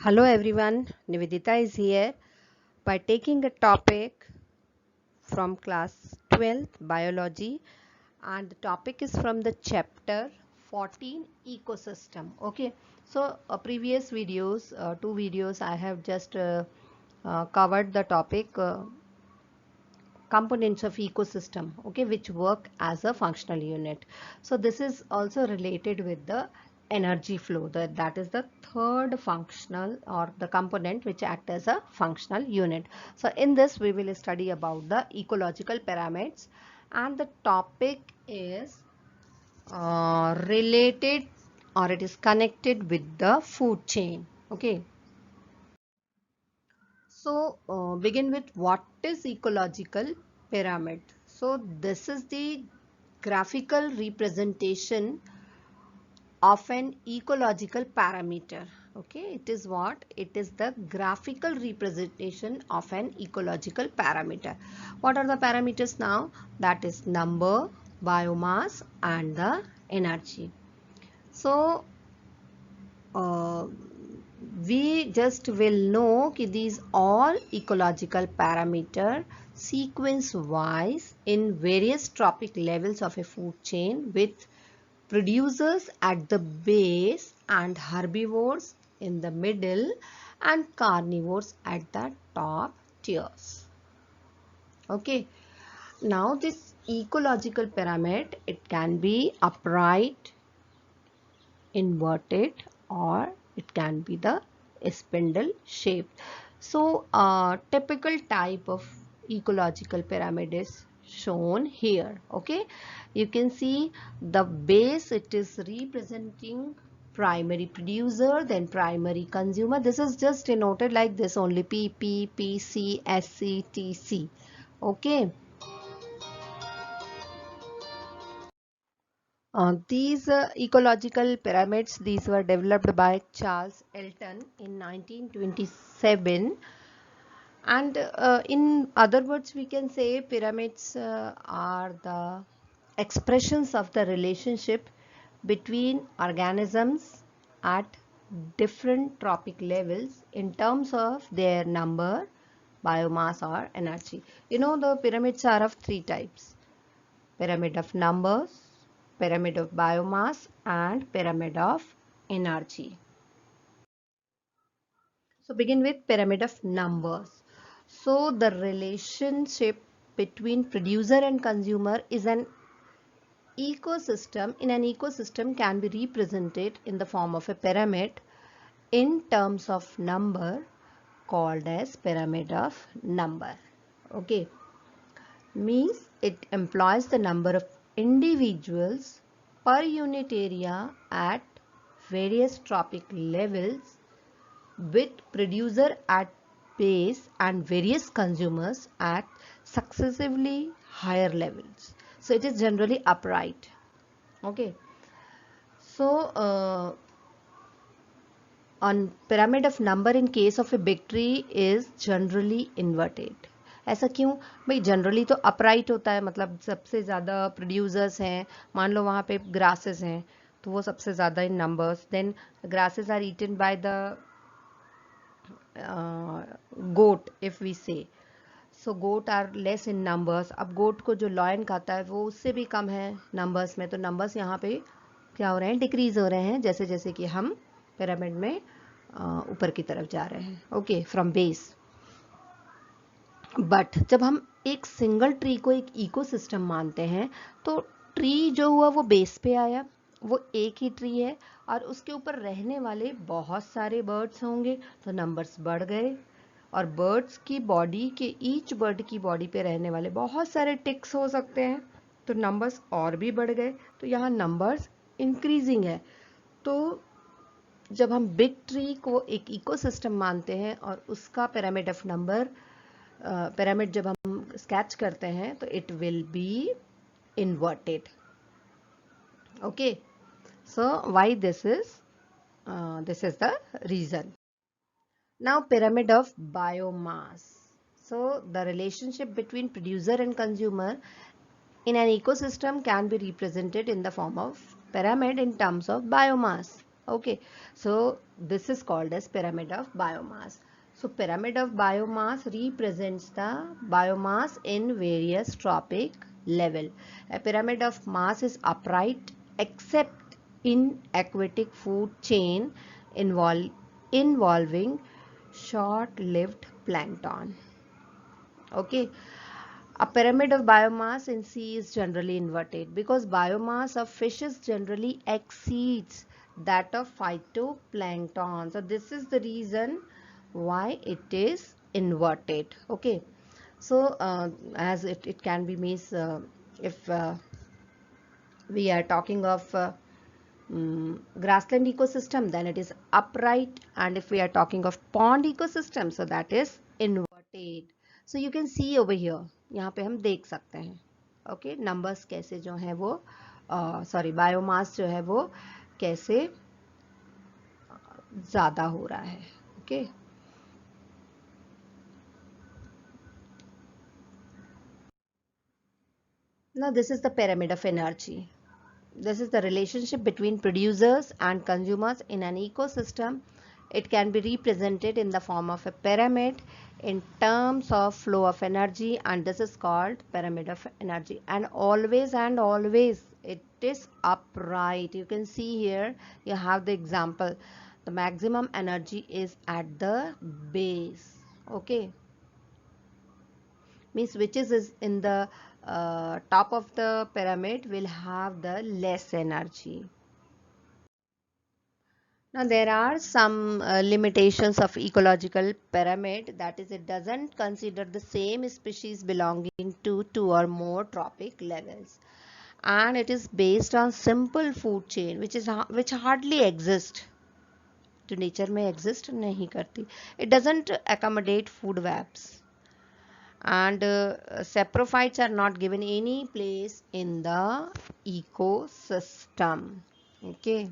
Hello everyone, Nivedita is here by taking a topic from class 12th biology, and the topic is from the chapter 14 ecosystem. Okay, so previous videos, two videos I have just covered the topic components of ecosystem, okay, which work as a functional unit. So this is also related with the energy flow, that is the third functional or the component which act as a functional unit. So in this we will study about the ecological pyramids, and the topic is related, or it is connected with the food chain. Okay, so begin with what is ecological pyramid. So this is the graphical representation of an ecological parameter. Okay, it is what? It is the graphical representation of an ecological parameter. What are the parameters now? That is number, biomass and the energy. So uh, we just will know कि these all ecological parameter sequence wise in various trophic levels of a food chain, with producers at the base and herbivores in the middle and carnivores at the top tiers. Okay, now this ecological pyramid, it can be upright, inverted, or it can be the spindle shape. So typical type of ecological pyramid is shown here. Okay, you can see the base, it is representing primary producer, then primary consumer. This is just denoted like this only: PP, PC, SC, TC. Okay, these ecological pyramids, these were developed by Charles Elton in 1927, and in other words we can say pyramids are the expressions of the relationship between organisms at different trophic levels in terms of their number, biomass or energy. You know, the pyramids are of three types: pyramid of numbers, pyramid of biomass and pyramid of energy. So begin with pyramid of numbers. So the relationship between producer and consumer is an ecosystem. In an ecosystem can be represented in the form of a pyramid in terms of number, called as pyramid of number. Okay, means it employs the number of individuals per unit area at various trophic levels, with producer at base and various consumers at successively higher levels. So it is generally upright. Okay, so on pyramid of number in case of a big tree is generally inverted. ऐसा क्यों भाई? Generally तो upright होता है, मतलब सबसे ज़्यादा producers हैं, मान लो वहाँ पे ग्रासेस हैं तो वो सबसे ज़्यादा in numbers, then grasses are eaten by the goat if we say, so goat are less in numbers. अब गोट को जो लॉयन खाता है वो उससे भी कम है नंबर्स में, तो नंबर्स यहाँ पे क्या हो रहे हैं? डिक्रीज हो रहे हैं जैसे जैसे कि हम पिरामिड में ऊपर की तरफ जा रहे हैं. Okay, from base. बट जब हम एक सिंगल ट्री को एक इकोसिस्टम मानते हैं तो ट्री जो हुआ वो बेस पे आया, वो एक ही ट्री है और उसके ऊपर रहने वाले बहुत सारे बर्ड्स होंगे तो नंबर्स बढ़ गए, और बर्ड्स की बॉडी के, ईच बर्ड की बॉडी पे रहने वाले बहुत सारे टिक्स हो सकते हैं तो नंबर्स और भी बढ़ गए, तो यहाँ नंबर्स इंक्रीजिंग है. तो जब हम बिग ट्री को एक इकोसिस्टम मानते हैं और उसका पिरामिड ऑफ नंबर, पिरामिड जब हम स्केच करते हैं तो it will be inverted. Okay, so why this is the reason. Now pyramid of biomass. So the relationship between producer and consumer in an ecosystem can be represented in the form of pyramid in terms of biomass. Okay, so this is called as pyramid of biomass. So pyramid of biomass represents the biomass in various trophic level. A pyramid of mass is upright except in aquatic food chain involving short-lived plankton. Okay, a pyramid of biomass in sea is generally inverted because biomass of fishes generally exceeds that of phytoplankton. So this is the reason why it is inverted. Okay, so as it can be means if we are talking of grassland ecosystem, then it is upright, and if we are talking of pond ecosystem, so that is inverted. So you can see over here, यहाँ पे हम देख सकते हैं okay numbers कैसे जो है वो सॉरी बायोमास जो है वो कैसे ज़्यादा हो रहा है okay now this is the pyramid of energy. This is the relationship between producers and consumers in an ecosystem. It can be represented in the form of a pyramid in terms of flow of energy, and this is called pyramid of energy. And always it is upright. You can see here you have the example. The maximum energy is at the base. Okay, means which is in the top of the pyramid will have the less energy. Now there are some limitations of ecological pyramid, that is it doesn't consider the same species belonging to two or more trophic levels, and it is based on simple food chain which hardly exist. तो nature में exist नहीं करती. It doesn't accommodate food webs, and saprophytes are not given any place in the ecosystem. Okay.